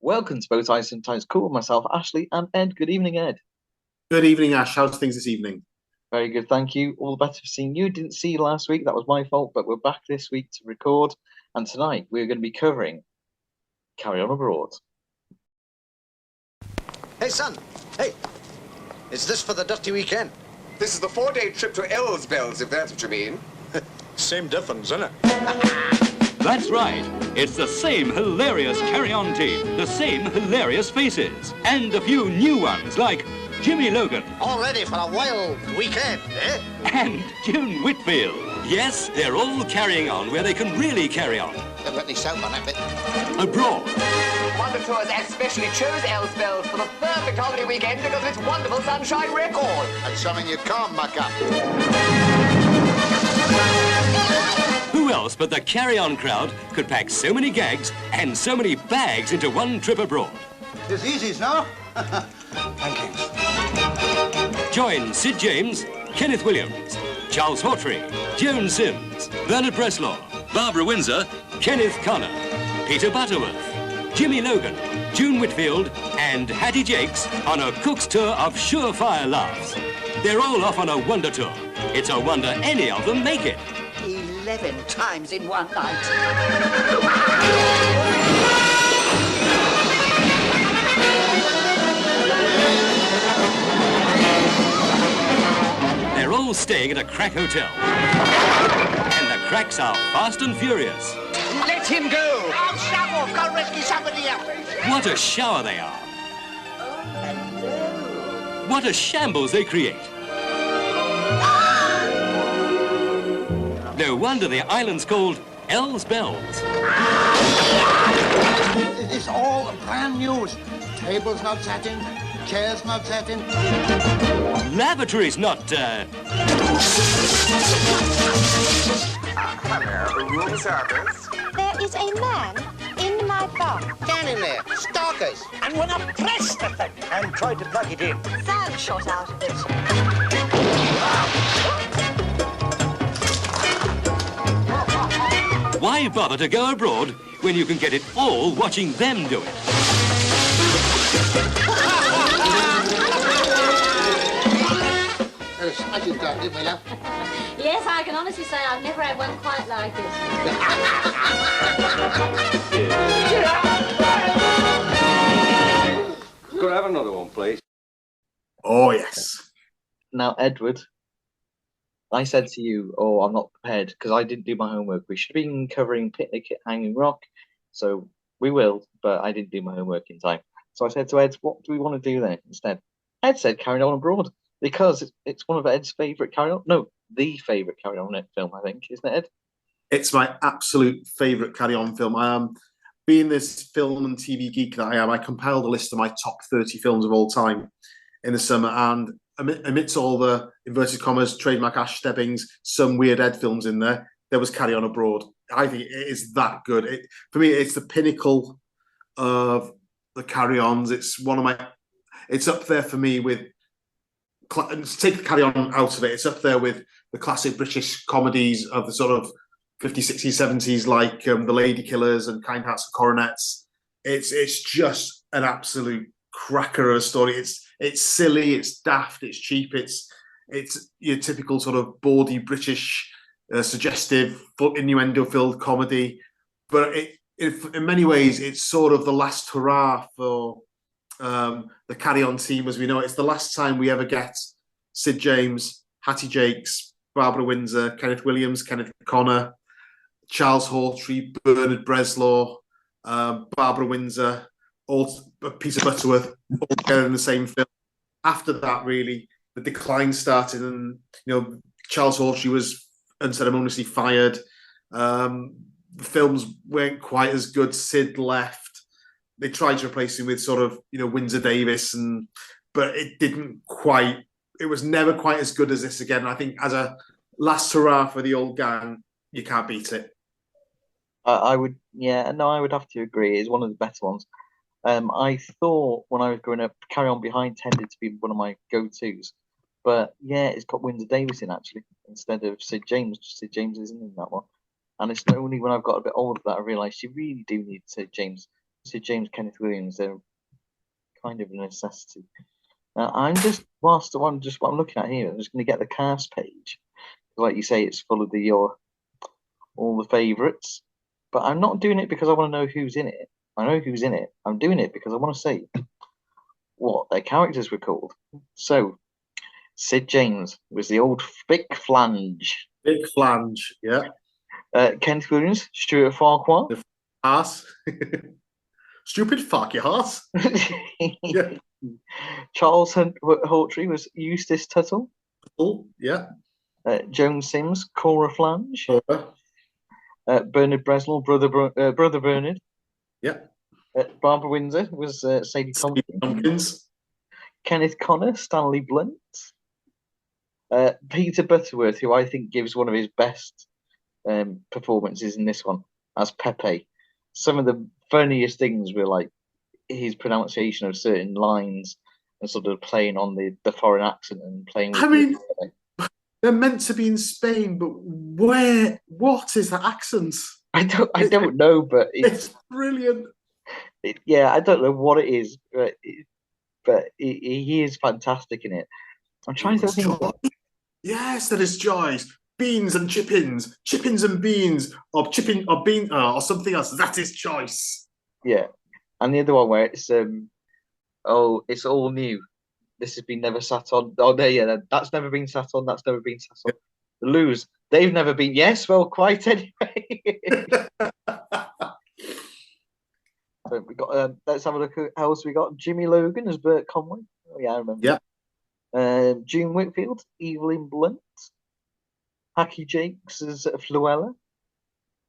Welcome to Bow Ties Sometimes Cool. Myself, Ashley, and Ed. Good evening, Ed. Good evening, Ash. How's things this evening? Very good, thank you. All the better for seeing you. Didn't see you last week. That was my fault, but we're back this week to record. And tonight we're going to be covering Carry On Abroad. Hey, son. Hey. Is this for the dusty weekend? This is the 4-day trip to Elsbels, if that's what you mean. Same difference, isn't it? That's right. It's the same hilarious carry-on team, the same hilarious faces, and a few new ones like Jimmy Logan. All ready for a wild weekend, eh? And June Whitfield. Yes, they're all carrying on where they can really carry on. Don't let me shout on that bit. Abroad. Wonder Tours especially chose Elsbels for the perfect holiday weekend because of its wonderful sunshine record. That's something you can't muck up. Who else but the carry-on crowd could pack so many gags and so many bags into one trip abroad? It's easy, no? Thank you. Join Sid James, Kenneth Williams, Charles Hawtrey, Joan Sims, Bernard Breslaw, Barbara Windsor, Kenneth Connor, Peter Butterworth, Jimmy Logan, June Whitfield, and Hattie Jakes on a Cook's tour of surefire laughs. They're all off on a wonder tour. It's a wonder any of them make it. 11 times in one night. They're all staying at a crack hotel. And the cracks are fast and furious. Let him go! I'll shove off. Go rescue somebody else. What a shower they are. What a shambles they create. No wonder the island's called Elsbels. It's all brand new. Tables not satin, chairs not satin. Lavatories not, Hello, room service. There is a man in my bar. Down in there. Stalkers. And when I pressed the thing and tried to plug it in, Fan shot out of it. why bother to go abroad when you can get it all watching them do it? I did that, didn't we, love? Yes, I can honestly say I've never had one quite like it. Could I have another one, please? Oh, yes. Now, Edward, I said to you, oh, I'm not prepared because I didn't do my homework. We should have been covering Picnic at Hanging Rock, so we will, but I didn't do my homework in time. So I said to Ed, what do we want to do then instead? Ed said Carry On Abroad because it's one of Ed's favourite Carry On. No, the favourite Carry On film, I think, isn't it, Ed? It's my absolute favourite carry-on film. Being this film and TV geek that I am, I compiled a list of my top 30 films of all time in the summer, and amidst all the inverted commas, trademark Ash Stebbings, some weird Ed films in there, there was Carry On Abroad. I think it is that good. For me, it's the pinnacle of the carry-ons. It's up there for me with, take the carry-on out of it, it's up there with the classic British comedies of the sort of 50s, 60s, 70s, like The Lady Killers and Kind Hearts and Coronets. It's just an absolute cracker of a story. It's silly, it's daft, it's cheap, it's your typical sort of bawdy British, suggestive, innuendo-filled comedy. But in many ways, it's sort of the last hurrah for the carry-on team as we know it. It's the last time we ever get Sid James, Hattie Jakes, Barbara Windsor, Kenneth Williams, Kenneth Connor, Charles Hawtrey, Bernard Breslaw, Barbara Windsor, all Peter Butterworth, all together in the same film. After that, really, the decline started, and Charles Hawtrey was unceremoniously fired. The films weren't quite as good. Sid left. They tried to replace him with sort of Windsor Davis, but it didn't quite. It was never quite as good as this again. I think as a last hurrah for the old gang, you can't beat it. I would have to agree. It's one of the better ones. I thought when I was growing up, Carry On Behind tended to be one of my go-tos. But yeah, it's got Windsor Davis in actually, instead of Sid James. Sid James isn't in that one. And it's only when I've got a bit older that I realised you really do need Sid James Sid James, Kenneth Williams, they're kind of a necessity. Now, I'm just whilst what I'm looking at here, I'm just going to get the cast page. Like you say, it's full of all the favourites, but I'm not doing it because I want to know who's in it. I know who's in it. I'm doing it because I want to see what their characters were called. So, Sid James was the old Vic Flange. Big flange, yeah. Kenneth Williams, Stuart Farquhar. Ass. Stupid fuck, your ass. Yeah. Charles Hawtrey was Eustace Tuttle. Oh, yeah. Joan Sims, Cora Flange. Cora. Bernard Breslau, brother Bernard. Yeah. Barbara Windsor was Sadie Tompkins. Kenneth Connor, Stanley Blunt. Peter Butterworth, who I think gives one of his best performances in this one as Pepe. Some of the funniest things were like his pronunciation of certain lines and sort of playing on the foreign accent and playing with. I mean, they're meant to be in Spain, but what is that accent? I don't know, but it's brilliant. I don't know what it is, but he is fantastic in it. I'm trying to think. Yes, that is Joyce. Beans and chippins, chippins and beans, or chipping or bean or something else. That is choice. Yeah, and the other one where it's it's all new. This has been never sat on. Oh, no, yeah, that's never been sat on. That's never been sat on. The Lose, they've never been. Yes, well, quite anyway. So we got. Let's have a look at how else we got. Jimmy Logan as Bert Conway. Oh yeah, I remember. Yeah. June Whitfield, Evelyn Blunt, Hacky Jakes as Fluella.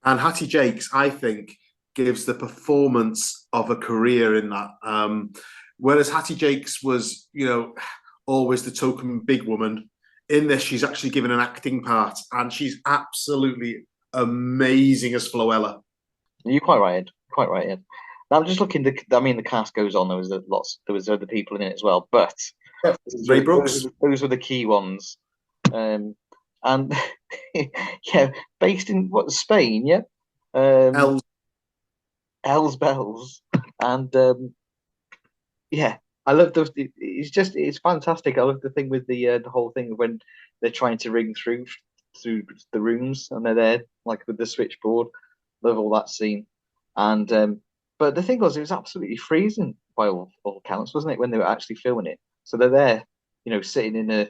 And Hattie Jakes, I think, gives the performance of a career in that. Whereas Hattie Jakes was, always the token big woman. In this, she's actually given an acting part, and she's absolutely amazing as Fluella. You're quite right, Ed. Quite right, Ed. Now I'm just looking. The cast goes on. There was other people in it as well, but Ray Brooks. Those were the key ones. And yeah, based in Spain, yeah. Elsbels, and I love those. It's fantastic. I love the thing with the whole thing when they're trying to ring through the rooms and they're there like with the switchboard. Love all that scene, and but the thing was, it was absolutely freezing by all accounts, wasn't it, when they were actually filming it? So they're there, sitting in a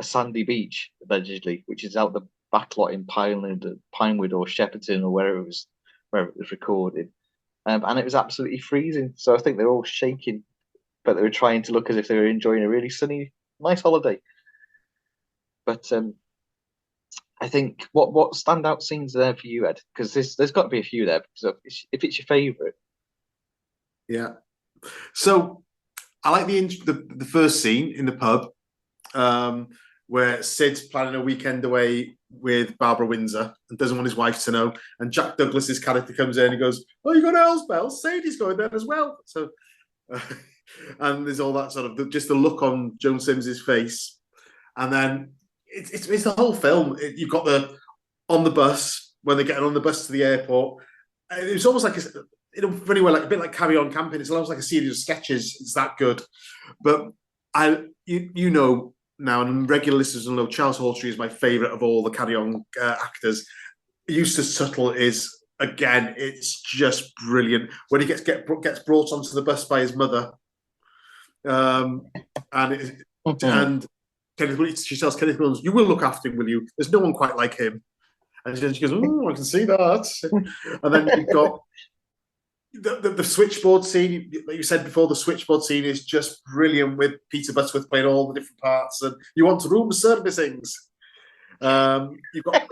sandy beach allegedly, which is out the backlot in Pinewood or Shepperton or wherever it was recorded, and it was absolutely freezing. So I think they're all shaking, but they were trying to look as if they were enjoying a really sunny, nice holiday. But I think what standout scenes are there for you, Ed? Because there's got to be a few there. Because if it's your favourite, yeah. So I like the first scene in the pub, where Sid's planning a weekend away with Barbara Windsor and doesn't want his wife to know. And Jack Douglas's character comes in and he goes, "Oh, you got Elsbels? Sadie's going there as well." So, and there's all that sort of just the look on Joan Sims's face, and then it's the whole film. You've got on the bus when they're getting on the bus to the airport. It was almost like in a funny way, like a bit like Carry On Camping. It's almost like a series of sketches. It's that good. But now, and regular listeners will know Charles Hawtrey is my favourite of all the Carry On actors. Eustace Tuttle is, again, it's just brilliant. When he gets brought onto the bus by his mother, and she tells Kenneth Williams, "You will look after him, will you? There's no one quite like him." And she goes, "Oh, I can see that." And then you've got the switchboard scene, like you said before. The switchboard scene is just brilliant with Peter Butterworth playing all the different parts, and you want room servicings. You've got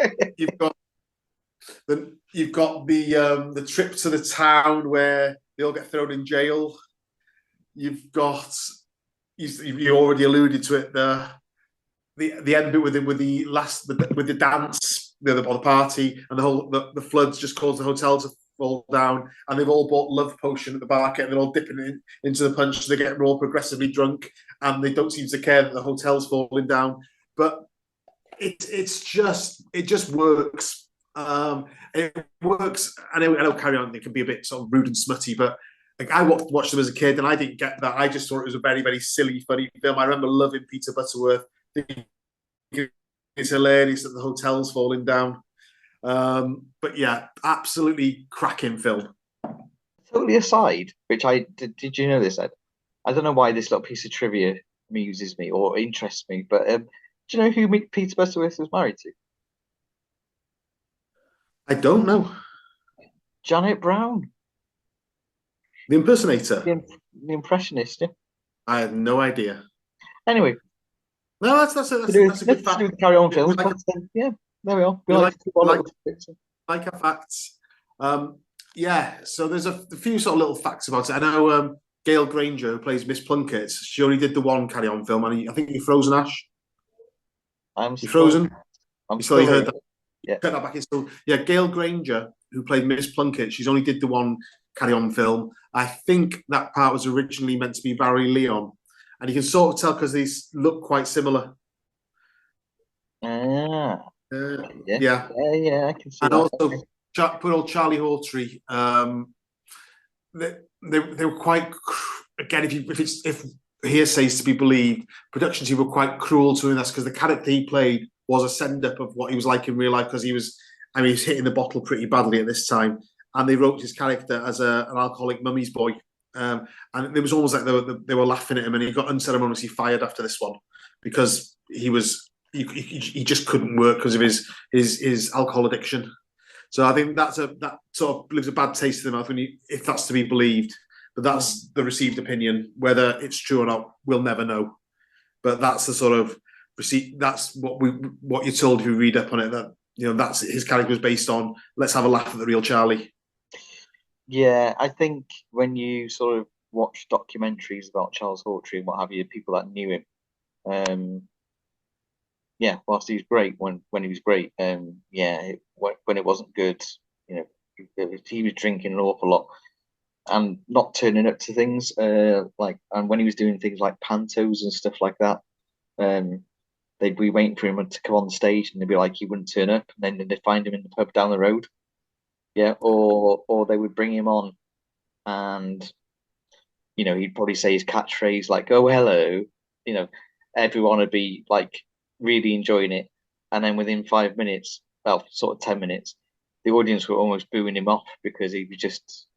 the trip to the town where they all get thrown in jail. You've got you already alluded to it, the end bit with the dance, the party, and the floods just caused the hotel to fall down, and they've all bought love potion at the market, and they're all dipping it into the punch. They're getting all progressively drunk, and they don't seem to care that the hotel's falling down. But it just works. It works. I know Carry On. It can be a bit sort of rude and smutty, but like I watched them as a kid, and I didn't get that. I just thought it was a very, very silly, funny film. I remember loving Peter Butterworth. It's hilarious that the hotel's falling down. But yeah, absolutely cracking film. Totally aside, which did you know this, Ed? I don't know why this little piece of trivia amuses me or interests me, but do you know who Peter Butterworth was married to? I don't know. Janet Brown, The Impersonator. the impressionist. Yeah. I had no idea. Anyway, No, that's a good fact. Carry on films, We like, but yeah, there we are. we like, we like, Bits. like our facts. Yeah, so there's a few sort of little facts about it. I know Gail Granger, who plays Miss Plunkett, she only did the one Carry On film, and I think you frozen, Ash. You frozen? I'm You still heard here. that? Yeah. Put that back in. So yeah, Gail Granger, who played Miss Plunkett, she's only did the one Carry On film. I think that part was originally meant to be Barry Leon, and you can sort of tell because these look quite similar. Yeah. Yeah, I can see and that. also poor old Charlie Hawtrey. They were quite again. If hearsay's to be believed, production team were quite cruel to him. That's because the character he played was a send up of what he was like in real life. Because he was hitting the bottle pretty badly at this time, and they wrote his character as an alcoholic mummy's boy. And it was almost like they were laughing at him, and he got unceremoniously fired after this one because he just couldn't work because of his alcohol addiction. So I think that sort of leaves a bad taste in the mouth if that's to be believed. But that's the received opinion. Whether it's true or not, we'll never know. But that's the sort of receipt. That's what you're told if you read up on it. That that's his character was based on. Let's have a laugh at the real Charlie. Yeah, I think when you sort of watch documentaries about Charles Hawtrey and what have you, people that knew him, yeah, whilst he was great when he was great, when it wasn't good, he was drinking an awful lot and not turning up to things, and when he was doing things like pantos and stuff like that, they'd be waiting for him to come on stage and they'd be like he wouldn't turn up, and then they'd find him in the pub down the road, yeah, or they would bring him on, and he'd probably say his catchphrase like "Oh hello," everyone would be like really enjoying it, and then within 5 minutes, well, sort of 10 minutes, the audience were almost booing him off because he was just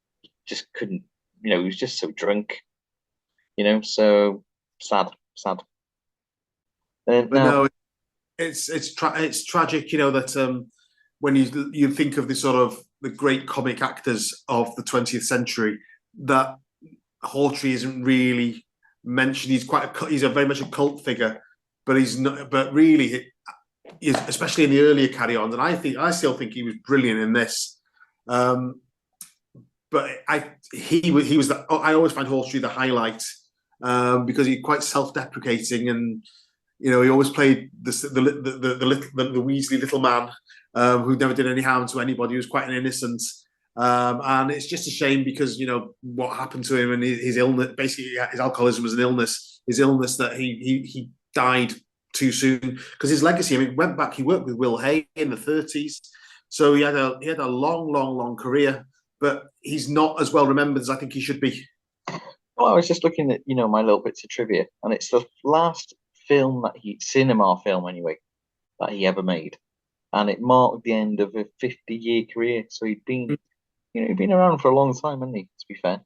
couldn't, he was just so drunk, so sad. But no, it's tragic, that when you think of the sort of the great comic actors of the 20th century, that Hawtrey isn't really mentioned. He's a very much a cult figure, but he's not. But really, especially in the earlier carry-ons, and I still think he was brilliant in this. But he was I always find Hawtrey the highlight because he's quite self-deprecating, and he always played the Weasley little man who never did any harm to anybody. He was quite an innocent. And it's just a shame because what happened to him and his illness. Basically, his alcoholism was an illness. His illness that he died too soon because his legacy. Went back. He worked with Will Hay in the 30s, so he had a long career. But he's not as well remembered as I think he should be. Well, I was just looking at my little bits of trivia, and it's the last film cinema film anyway, that he ever made, and it marked the end of a 50-year career. So he'd been. He'd been around for a long time, hasn't he, to be fair?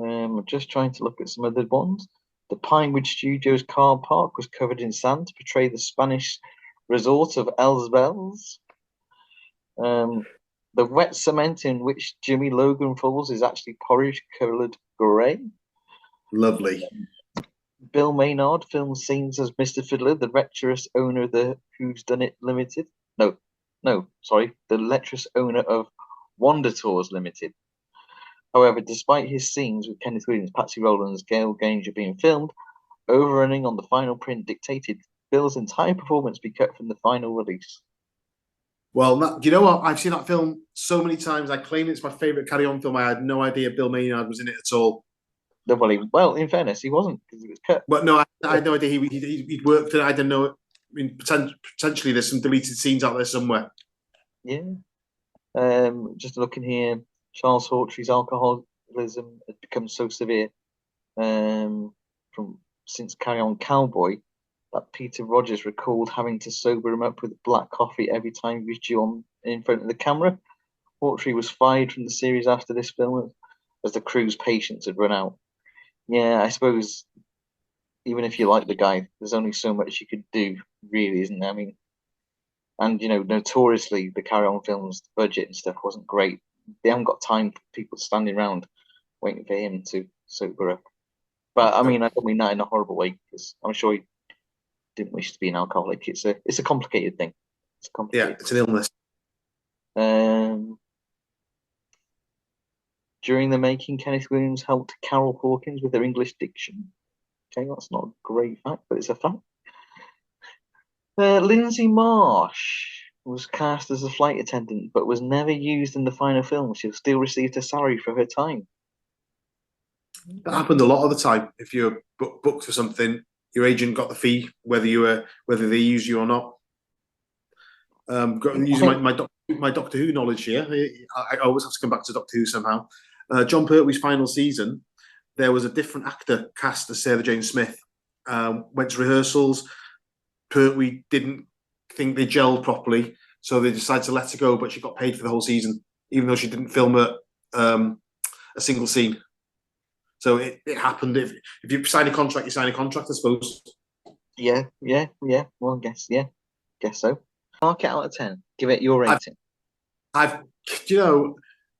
I'm just trying to look at some other ones. The Pinewood Studios car park was covered in sand to portray the Spanish resort of Elsbels. The wet cement in which Jimmy Logan falls is actually porridge-coloured grey. Lovely. Bill Maynard filmed scenes as Mr. Fiddler, the lecherous owner of the Who's Done It Limited. The lecherous owner of Wonder Tours Limited. However, despite his scenes with Kenneth Williams, Patsy Rowlands, Gail Granger being filmed, overrunning on the final print dictated Bill's entire performance be cut from the final release. Well, do you know what? I've seen that film so many times. I claim it's my favourite Carry On film. I had no idea Bill Maynard was in it at all. Well, in fairness, he wasn't because he was cut. But no, I had no idea he'd worked it. I didn't know. Potentially there's some deleted scenes out there somewhere. Yeah. Just looking here, Charles Hawtrey's alcoholism alcoholism had become so severe from since Carry On Cowboy that Peter Rogers recalled having to sober him up with black coffee every time he was due on in front of the camera. Hawtrey was fired from the series after this film as the crew's patience had run out. Yeah, I suppose even if you like the guy, there's only so much you could do, really, isn't there? I mean, and notoriously, the Carry On films, the budget and stuff wasn't great. They haven't got time for people standing around waiting for him to sober up. But I mean, I don't mean that in a horrible way, because I'm sure he didn't wish to be an alcoholic. It's a complicated thing. It's complicated. Yeah, it's an illness. During the making, Kenneth Williams helped Carol Hawkins with her English diction. Okay, that's not a great fact, but it's a fact. Lindsay Marsh was cast as a flight attendant, but was never used in the final film. She still received a salary for her time. That happened a lot of the time. If you're booked for something, your agent got the fee, whether they use you or not. Using my Doctor Who knowledge here, I always have to come back to Doctor Who somehow. John Pertwee's final season, there was a different actor cast as Sarah Jane Smith. Went to rehearsals. Pertwee didn't think they gelled properly, so they decided to let her go. But she got paid for the whole season, even though she didn't film a single scene. So it happened. If you sign a contract, you sign a contract, I suppose. Yeah. Well, guess so. Mark it out of 10. Give it your rating. I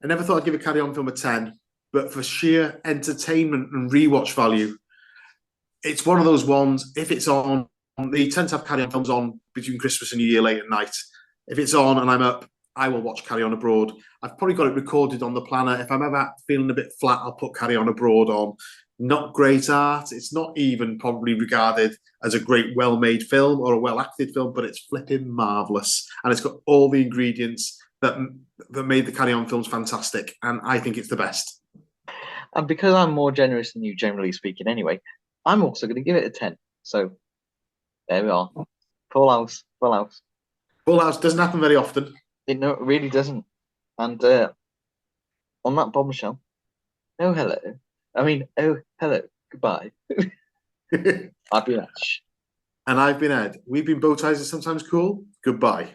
never thought I'd give a Carry On film a 10, but for sheer entertainment and rewatch value, it's one of those ones. If it's on, they tend to have Carry On films on between Christmas and New Year late at night. If it's on and I'm up, I will watch Carry On Abroad. I've probably got it recorded on the planner. If I'm ever feeling a bit flat, I'll put Carry On Abroad on. Not great art. It's not even probably regarded as a great, well-made film or a well-acted film, but it's flipping marvellous. And it's got all the ingredients that made the Carry On films fantastic. And I think it's the best. And because I'm more generous than you, generally speaking anyway, I'm also going to give it a 10. So there we are. Full house. Full House doesn't happen very often. It really doesn't. And on that bombshell, oh hello. Goodbye. I've been Ash. And I've been Ed. We've been Bow Ties Are Sometimes Cool. Goodbye.